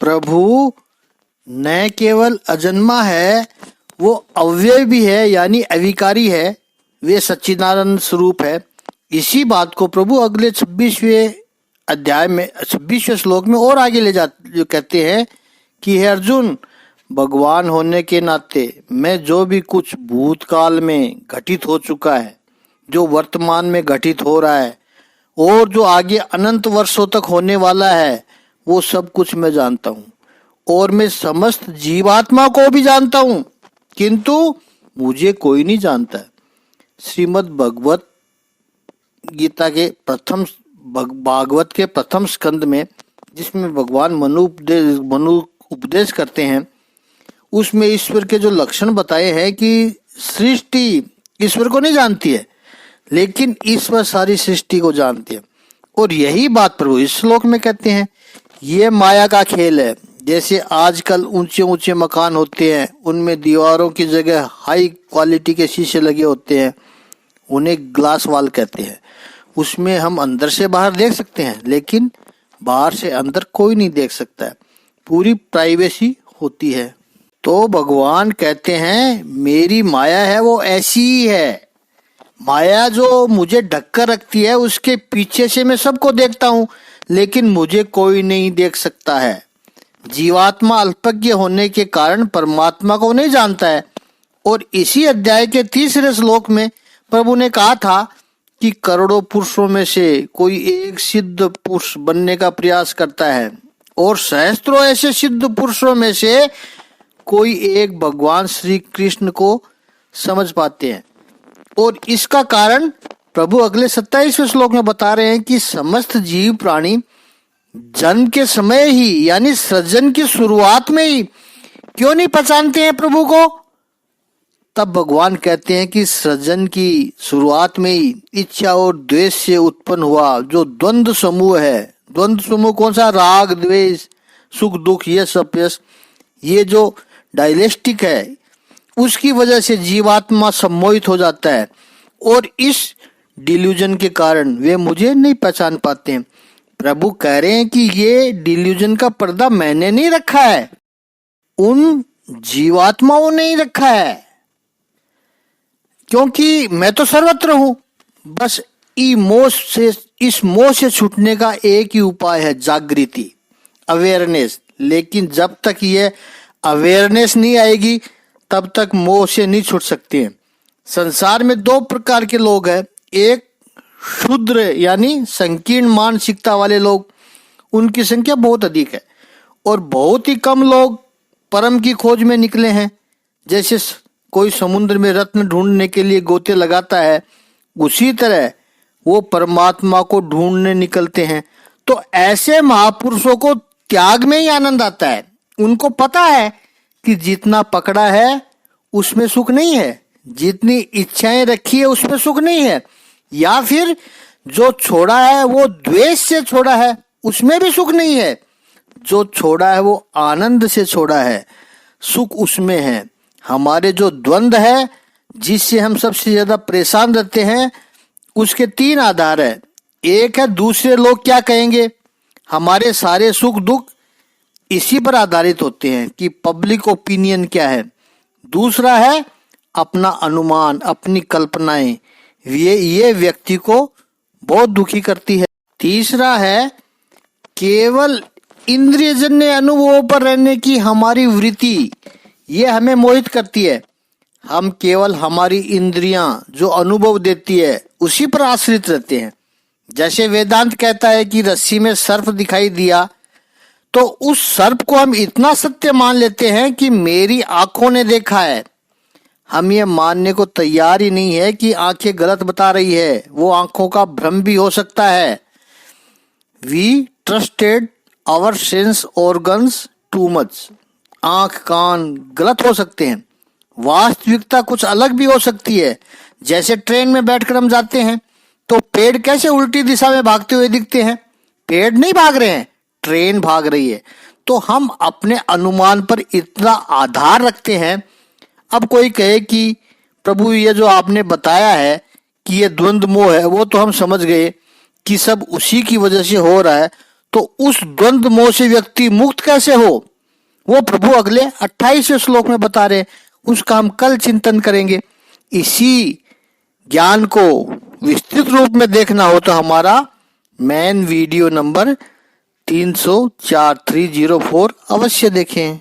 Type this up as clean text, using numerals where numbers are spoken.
प्रभु न केवल अजन्मा है, वो अव्यय भी है यानी अविकारी है, वे सच्चिदानंद स्वरूप है। इसी बात को प्रभु अगले 26वें अध्याय में 26वें श्लोक में और आगे ले जाते जो कहते हैं कि हे अर्जुन, भगवान होने के नाते मैं जो भी कुछ भूतकाल में घटित हो चुका है, जो वर्तमान में घटित हो रहा है और जो आगे अनंत वर्षों तक होने वाला है, वो सब कुछ मैं जानता हूँ और मैं समस्त जीवात्मा को भी जानता हूँ, किंतु मुझे कोई नहीं जानता। श्रीमद् भगवत गीता के भागवत के प्रथम स्कंद में, जिसमें भगवान मनु उपदेश करते हैं, उसमें ईश्वर के जो लक्षण बताए हैं कि सृष्टि ईश्वर को नहीं जानती है, लेकिन ईश्वर सारी सृष्टि को जानती है। और यही बात प्रभु इस श्लोक में कहते हैं, ये माया का खेल है। जैसे आजकल ऊंचे ऊंचे मकान होते हैं, उनमें दीवारों की जगह हाई क्वालिटी के शीशे लगे होते हैं, उन्हें ग्लास वॉल कहते हैं। उसमें हम अंदर से बाहर देख सकते हैं, लेकिन बाहर से अंदर कोई नहीं देख सकता है, पूरी प्राइवेसी होती है। तो भगवान कहते हैं मेरी माया है वो ऐसी ही है। माया जो मुझे ढककर रखती है, उसके पीछे से मैं सबको देखता हूँ, लेकिन मुझे कोई नहीं देख सकता है। जीवात्मा अल्पज्ञ होने के कारण परमात्मा को नहीं जानता है। और इसी अध्याय के 3रे श्लोक में प्रभु ने कहा था कि करोड़ों पुरुषों में से कोई एक सिद्ध पुरुष बनने का प्रयास करता है और सहस्त्रों ऐसे सिद्ध पुरुषों में से कोई एक भगवान श्री कृष्ण को समझ पाते हैं। और इसका कारण प्रभु अगले 27वें श्लोक में बता रहे हैं कि समस्त जीव प्राणी जन्म के समय ही यानी सृजन की शुरुआत में ही क्यों नहीं पहचानते हैं प्रभु को। तब भगवान कहते हैं कि सृजन की शुरुआत में ही इच्छा और द्वेष से उत्पन्न हुआ जो द्वंद्व समूह है। द्वंद्व समूह कौन सा? राग द्वेष, सुख दुख, यश अपयश, ये जो डायलेक्टिक है, उसकी वजह से जीवात्मा सम्मोहित हो जाता है और इस डिल्यूजन के कारण वे मुझे नहीं पहचान पाते हैं। प्रभु कह रहे हैं कि ये डिल्यूजन का पर्दा मैंने नहीं रखा है, उन जीवात्माओं ने ही रखा है, क्योंकि मैं तो सर्वत्र हूं। बस इस मोह से छूटने का एक ही उपाय है, जागृति, अवेयरनेस। लेकिन जब तक ये अवेयरनेस नहीं आएगी, तब तक मोह से नहीं छूट सकते हैं। संसार में 2 प्रकार के लोग हैं। एक शूद्र यानी संकीर्ण मानसिकता वाले लोग, उनकी संख्या बहुत अधिक है, और बहुत ही कम लोग परम की खोज में निकले हैं। जैसे कोई समुद्र में रत्न ढूंढने के लिए गोते लगाता है, उसी तरह वो परमात्मा को ढूंढने निकलते हैं। तो ऐसे महापुरुषों को त्याग में ही आनंद आता है। उनको पता है कि जितना पकड़ा है उसमें सुख नहीं है, जितनी इच्छाएं रखी है उसमें सुख नहीं है, या फिर जो छोड़ा है वो द्वेष से छोड़ा है, उसमें भी सुख नहीं है। जो छोड़ा है वो आनंद से छोड़ा है, सुख उसमें है। हमारे जो द्वंद्व है, जिससे हम सबसे ज्यादा परेशान रहते हैं, उसके 3 आधार है। एक है दूसरे लोग क्या कहेंगे, हमारे सारे सुख दुख इसी पर आधारित होते हैं कि पब्लिक ओपिनियन क्या है। दूसरा है अपना अनुमान, अपनी कल्पनाएं, ये व्यक्ति को बहुत दुखी करती है। तीसरा है केवल इंद्रियजन्य अनुभवों पर रहने की हमारी वृत्ति, ये हमें मोहित करती है। हम केवल हमारी इंद्रियां जो अनुभव देती है उसी पर आश्रित रहते हैं। जैसे वेदांत कहता है कि रस्सी में सर्प दिखाई दिया, तो उस सर्प को हम इतना सत्य मान लेते हैं कि मेरी आंखों ने देखा है। हम ये मानने को तैयार ही नहीं है कि आंखें गलत बता रही है, वो आंखों का भ्रम भी हो सकता है। We trusted our sense organs too much. आंख कान गलत हो सकते हैं, वास्तविकता कुछ अलग भी हो सकती है। जैसे ट्रेन में बैठकर हम जाते हैं तो पेड़ कैसे उल्टी दिशा में भागते हुए दिखते हैं? पेड़ नहीं भाग रहे हैं, ट्रेन भाग रही है। तो हम अपने अनुमान पर इतना आधार रखते हैं। अब कोई कहे कि प्रभु ये जो आपने बताया है कि ये द्वंद्व मोह है, वो तो हम समझ गए कि सब उसी की वजह से हो रहा है, तो उस द्वंद्व मोह से व्यक्ति मुक्त कैसे हो, वो प्रभु अगले 28वें श्लोक में बता रहे हैं। उसका हम कल चिंतन करेंगे। इसी ज्ञान को विस्तृत रूप में देखना हो तो हमारा मेन वीडियो नंबर 304 अवश्य देखें।